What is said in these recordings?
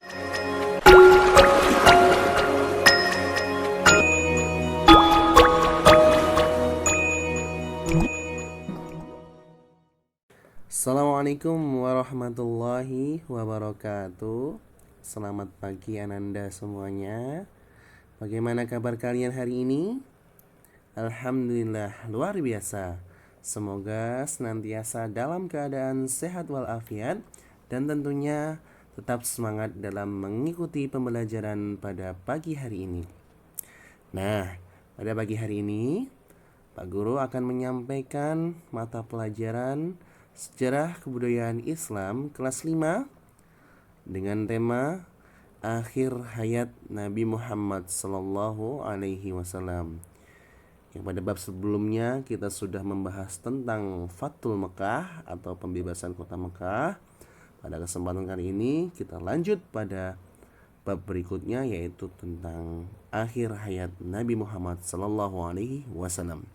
Assalamualaikum warahmatullahi wabarakatuh. Selamat pagi Ananda semuanya. Bagaimana kabar kalian hari ini? Alhamdulillah luar biasa. Semoga senantiasa dalam keadaan sehat walafiat dan tentunya tetap semangat dalam mengikuti pembelajaran pada pagi hari ini. Nah, pada pagi hari ini Pak Guru akan menyampaikan mata pelajaran Sejarah Kebudayaan Islam kelas 5 dengan tema Akhir Hayat Nabi Muhammad Sallallahu Alaihi Wasallam. Yang pada bab sebelumnya kita sudah membahas tentang Fathul Mekah atau pembebasan kota Mekah. Pada kesempatan kali ini kita lanjut pada bab berikutnya, yaitu tentang akhir hayat Nabi Muhammad Sallallahu Alaihi Wasallam.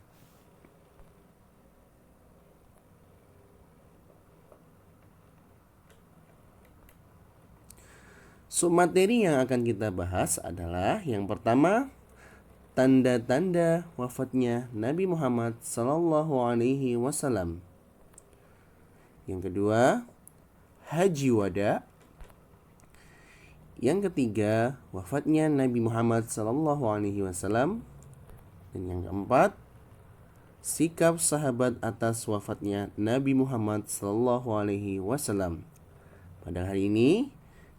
Submateri yang akan kita bahas adalah yang pertama, tanda-tanda wafatnya Nabi Muhammad Sallallahu Alaihi Wasallam. Yang kedua, Haji Wada. Yang ketiga, wafatnya Nabi Muhammad Sallallahu Alaihi Wasallam. Dan yang keempat, sikap sahabat atas wafatnya Nabi Muhammad Sallallahu Alaihi Wasallam. Pada hari ini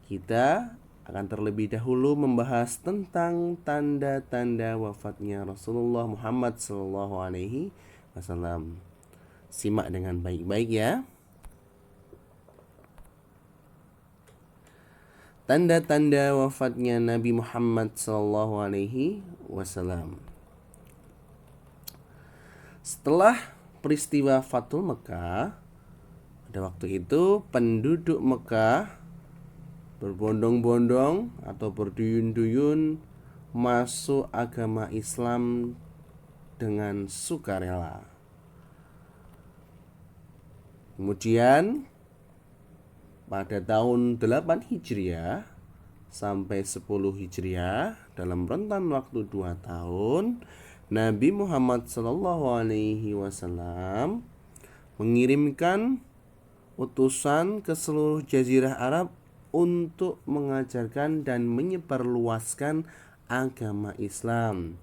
kita akan terlebih dahulu membahas tentang tanda-tanda wafatnya Rasulullah Muhammad Sallallahu Alaihi Wasallam. Simak dengan baik-baik ya. Tanda-tanda wafatnya Nabi Muhammad Sallallahu Alaihi Wasallam. Setelah peristiwa Fathul Mekah, pada waktu itu penduduk Mekah berbondong-bondong atau berduyun-duyun masuk agama Islam dengan sukarela. Kemudian pada tahun 8 Hijriah sampai 10 Hijriah, dalam rentan waktu 2 tahun, Nabi Muhammad Sallallahu Alaihi Wasallam mengirimkan utusan ke seluruh jazirah Arab untuk mengajarkan dan menyebarluaskan agama Islam.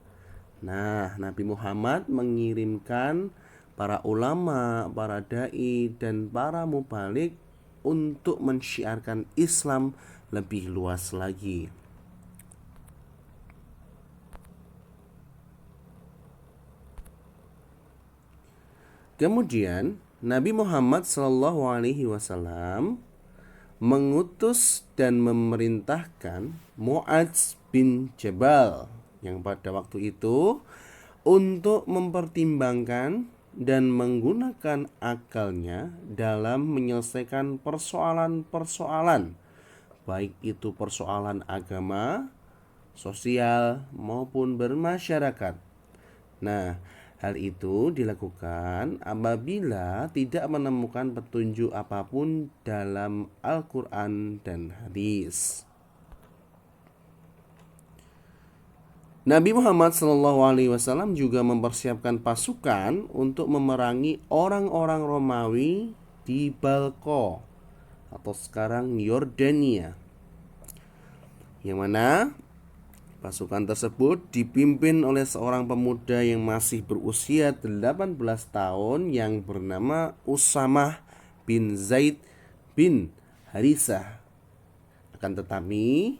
Nah, Nabi Muhammad mengirimkan para ulama, para dai, dan para mubalik untuk mensyiarkan Islam lebih luas lagi. Kemudian Nabi Muhammad Sallallahu Alaihi Wasallam mengutus dan memerintahkan Mu'adz bin Jabal yang pada waktu itu untuk mempertimbangkan dan menggunakan akalnya dalam menyelesaikan persoalan-persoalan, baik itu persoalan agama, sosial, maupun bermasyarakat. Nah, hal itu dilakukan apabila tidak menemukan petunjuk apapun dalam Al-Quran dan hadis. Nabi Muhammad SAW juga mempersiapkan pasukan untuk memerangi orang-orang Romawi di Balqa atau sekarang Yordania, yang mana pasukan tersebut dipimpin oleh seorang pemuda yang masih berusia 18 tahun yang bernama Usamah bin Zaid bin Harisah. Akan tetapi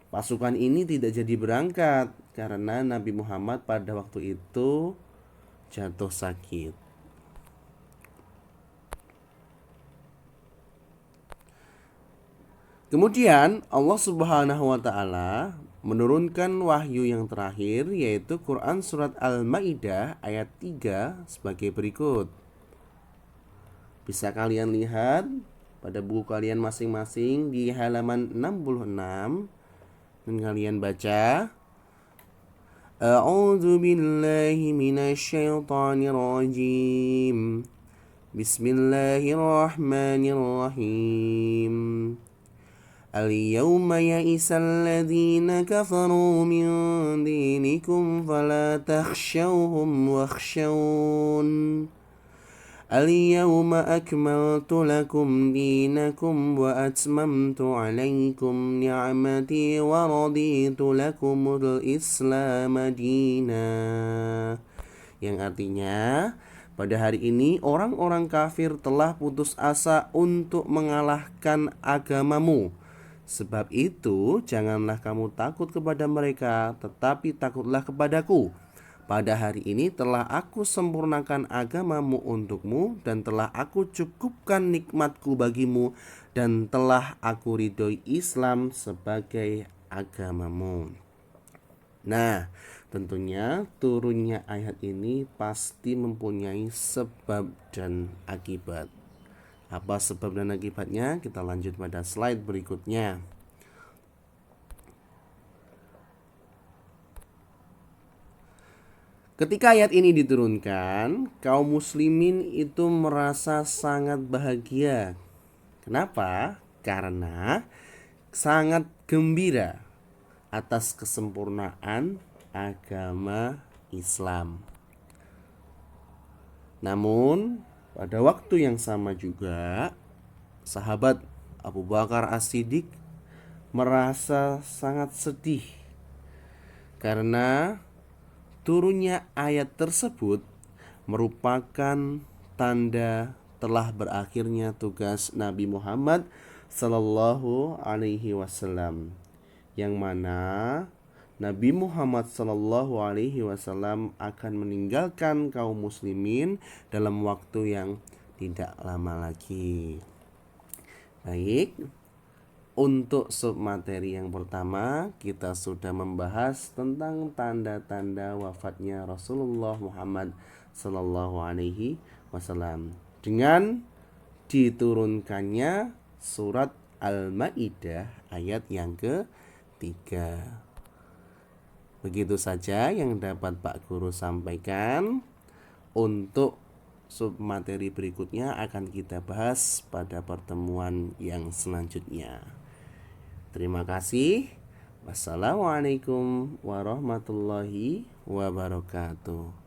pasukan ini tidak jadi berangkat karena Nabi Muhammad pada waktu itu jatuh sakit. Kemudian Allah Subhanahu wa taala menurunkan wahyu yang terakhir, yaitu Quran surat Al-Maidah ayat 3 sebagai berikut. Bisa kalian lihat pada buku kalian masing-masing di halaman 66 dan kalian baca, A'udzu billahi minasyaitonir rajim. Bismillahirrahmanirrahim. Al-yawma ya'isal ladzina kafaru min dinikum fala takhshawhum wakhshawun. Al-yawma akmaltu lakum dinakum wa atmamtu alaikum ni'mati wa raditu lakumul Islam dina. Yang artinya, pada hari ini orang-orang kafir telah putus asa untuk mengalahkan agamamu. Sebab itu, janganlah kamu takut kepada mereka, tetapi takutlah kepadaku. Pada hari ini telah aku sempurnakan agamamu untukmu, dan telah aku cukupkan nikmatku bagimu, dan telah aku ridhoi Islam sebagai agamamu. Nah, tentunya turunnya ayat ini pasti mempunyai sebab dan akibat. Apa sebab dan akibatnya? Kita lanjut pada slide berikutnya. Ketika ayat ini diturunkan, kaum muslimin itu merasa sangat bahagia. Kenapa? Karena sangat gembira atas kesempurnaan agama Islam. Namun, pada waktu yang sama juga, sahabat Abu Bakar As-Siddiq merasa sangat sedih karena turunnya ayat tersebut merupakan tanda telah berakhirnya tugas Nabi Muhammad Sallallahu Alaihi Wasallam, yang mana Nabi Muhammad Sallallahu Alaihi Wasallam akan meninggalkan kaum muslimin dalam waktu yang tidak lama lagi. Baik, untuk submateri yang pertama, kita sudah membahas tentang tanda-tanda wafatnya Rasulullah Muhammad Sallallahu Alaihi Wasallam dengan diturunkannya surat Al-Maidah ayat yang ketiga. Begitu saja yang dapat Pak Guru sampaikan. Untuk submateri berikutnya akan kita bahas pada pertemuan yang selanjutnya. Terima kasih. Wassalamualaikum warahmatullahi wabarakatuh.